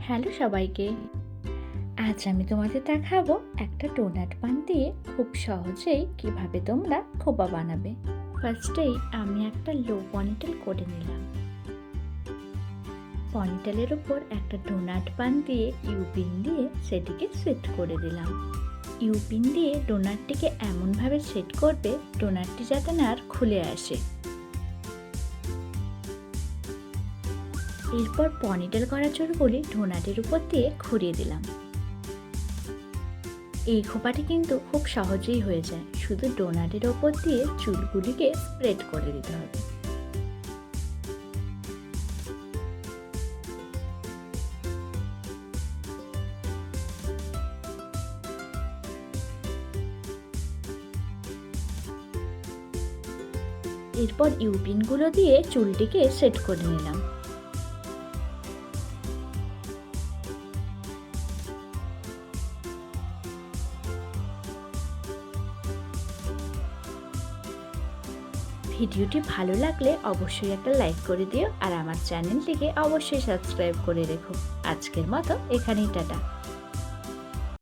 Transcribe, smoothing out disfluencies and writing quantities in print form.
Hello সবাইকে। আজ আমি তোমাদের দেখাবো একটা ডোনাট পান দিয়ে খুব সহজেই কিভাবে তোমরা খোপা বানাবে। ফার্স্টেই আমি একটা লো পনিটেল করে নিলাম। পনিটেলের উপর একটা ডোনাট পান দিয়ে ইউপিন দিয়ে সেটিকে সেট করে দিলাম। ইউপিন দিয়ে ডোনাটটিকে এমনভাবে সেট করবে ডোনাটটি যাতে না আর খুলে আসে। এরপর পনিটেল করা চুলগুলি ডোনাটের উপর দিয়ে ঘুরিয়ে দিলাম। এই খোপাটি কিন্তু খুব সহজেই হয়ে যায়, শুধু ডোনাটের ওপর দিয়ে চুলগুলিকে স্প্রেড করে দিতে হবে। এরপর ইউপিনগুলো দিয়ে চুলটিকে সেট করে নিলাম। ভিডিওটি ভালো লাগলে অবশ্যই একটা লাইক করে দিও আর আমার চ্যানেলটিকে অবশ্যই সাবস্ক্রাইব করে রেখো। আজকের মতো এখানেই টাটা।